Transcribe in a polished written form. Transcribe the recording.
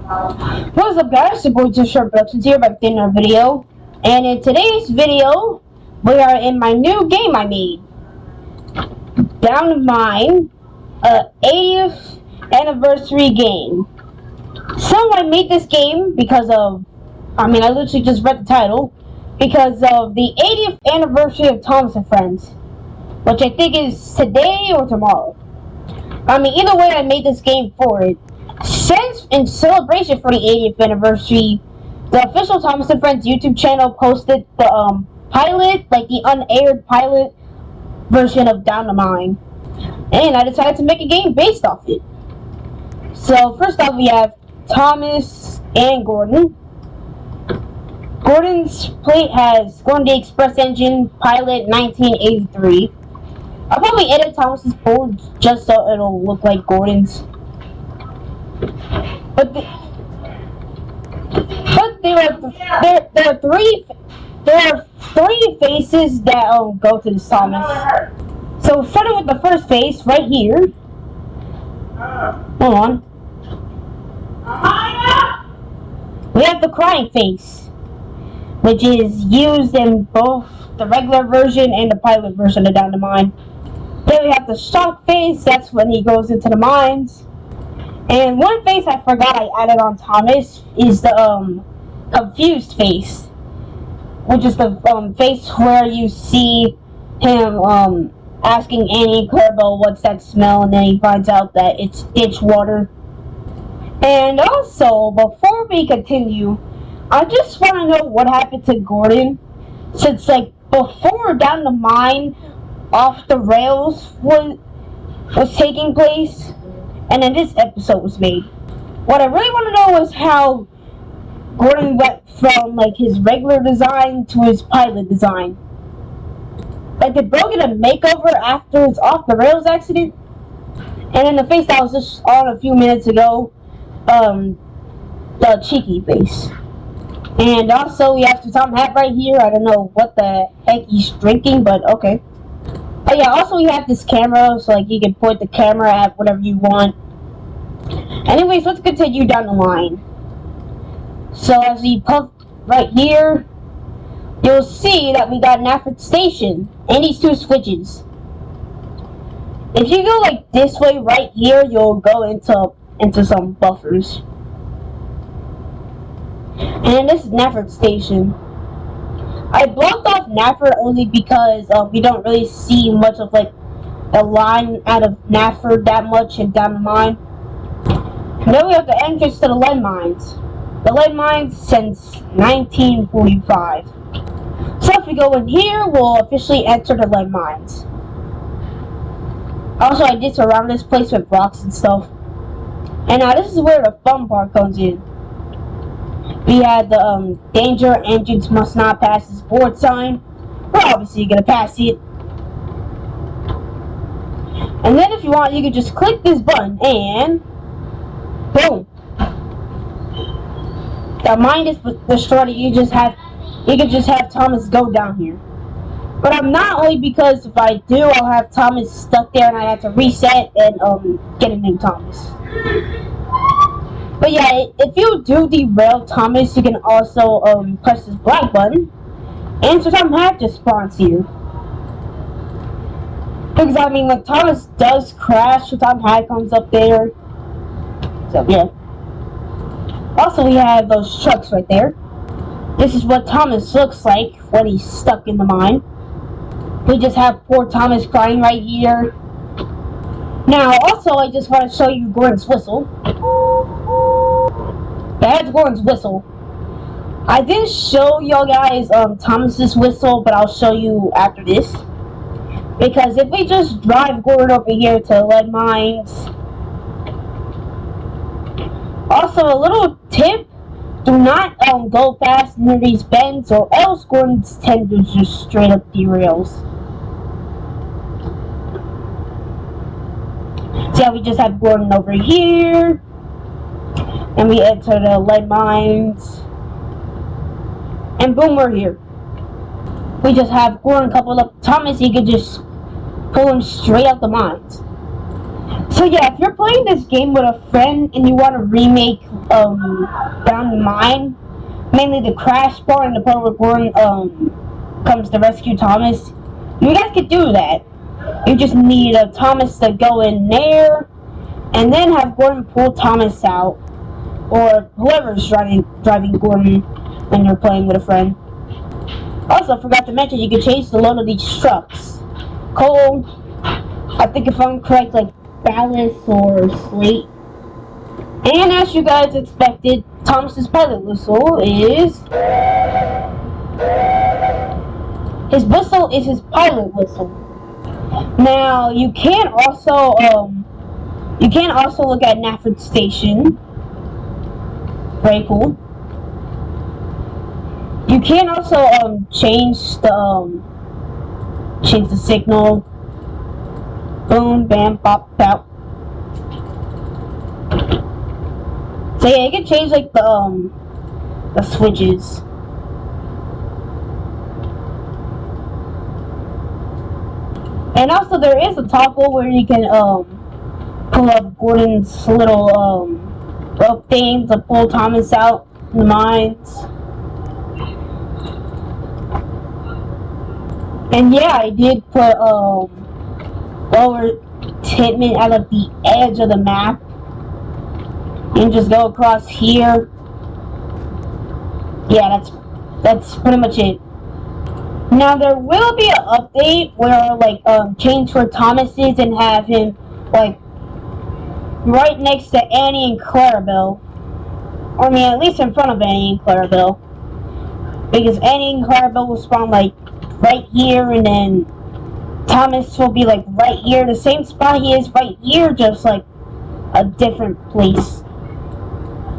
What's up, guys? It's your boy Short Productions here back in our video. And in today's video, we are in my new game I made. Down to Mine, 80th anniversary game. So I made this game because of, I literally just read the title, because of the 80th anniversary of Thomas and Friends, which I think is today or tomorrow. Either way, I made this game for it. Since in celebration for the 80th anniversary, the official Thomas and Friends YouTube channel posted the pilot, like the unaired pilot version of Down the Mine, and I decided to make a game based off it. So first off, we have Thomas and Gordon. Gordon's plate has Gordon the Express Engine Pilot 1983. I'll probably edit Thomas's board just so it'll look like Gordon's. But there are three faces that go to this Thomas. So starting with the first face right here. Hold on. We have the crying face, which is used in both the regular version and the pilot version of Down the Mine. Then we have the shock face, that's when he goes into the mines. And one face I forgot I added on Thomas is the confused face, which is the face where you see him asking Annie and Clarabelle what's that smell, and then he finds out that it's ditch water. And also, before we continue, I just want to know what happened to Gordon, since like before Down the Mine Off the Rails was taking place, and then this episode was made. What I really want to know is how Gordon went from like his regular design to his pilot design. Like, did Bro get a makeover after his Off the Rails accident? And then the face that was just on a few minutes ago, the cheeky face. And also we have the Tom hat right here. I don't know what the heck he's drinking, but okay. Oh yeah, also we have this camera, so like you can point the camera at whatever you want. Anyways, let's continue down the line. So as we puff right here, you'll see that we got Nafford Station and these two switches. If you go like this way right here, you'll go into some buffers. And then this is Nafford Station. I blocked off Nafford only because we don't really see much of like the line out of Nafford that much and Down the Mine. And then we have the entrance to the lead mines. The lead mines since 1945. So if we go in here, we'll officially enter the lead mines. Also, I did surround this place with rocks and stuff. And now this is where the fun part comes in. We had the danger engines must not pass this board sign. We're obviously gonna pass it. And then if you want, you can just click this button and boom. The mine is destroyed. You can just have Thomas go down here. But I'm not, only because if I do, I'll have Thomas stuck there and I have to reset and get a new Thomas. But yeah, if you do derail Thomas, you can also press this black button, and so Tom hat just spawns here. Because when Thomas does crash, so Tom hat comes up there. So yeah. Also, we have those trucks right there. This is what Thomas looks like when he's stuck in the mine. We just have poor Thomas crying right here. Now, also, I just want to show you Gordon's whistle. That's Gordon's whistle. I didn't show y'all guys Thomas's whistle, but I'll show you after this. Because if we just drive Gordon over here to lead mines. Also, a little tip: do not go fast near these bends, or else Gordon's tend to just straight up derails. So yeah, we just have Gordon over here. And we enter the lead mines. And boom, we're here. We just have Gordon coupled up Thomas. He could just pull him straight out the mines. So yeah, if you're playing this game with a friend and you want to remake Down the Mine, mainly the crash part and the part where Gordon comes to rescue Thomas, you guys could do that. You just need Thomas to go in there and then have Gordon pull Thomas out, or whoever's driving Gordon when you're playing with a friend. Also, I forgot to mention you can change the load of these trucks. Coal, I think if I'm correct, like ballast or slate. And as you guys expected, Thomas's pilot whistle is his pilot whistle. Now you can also look at Nafford Station. Very cool. You can also change the signal. Boom, bam, pop, pop. So yeah, you can change like the switches. And also there is a toggle where you can pull up Gordon's little rope thing to pull Thomas out in the mines. And yeah, I did put lower Titman at like the edge of the map. And just go across here. Yeah, that's pretty much it. Now there will be an update where like change where Thomas is and have him like right next to Annie and Clarabelle. Or I mean at least in front of Annie and Clarabelle. Because Annie and Clarabelle will spawn like right here, and then Thomas will be like right here, the same spot he is right here, just like a different place.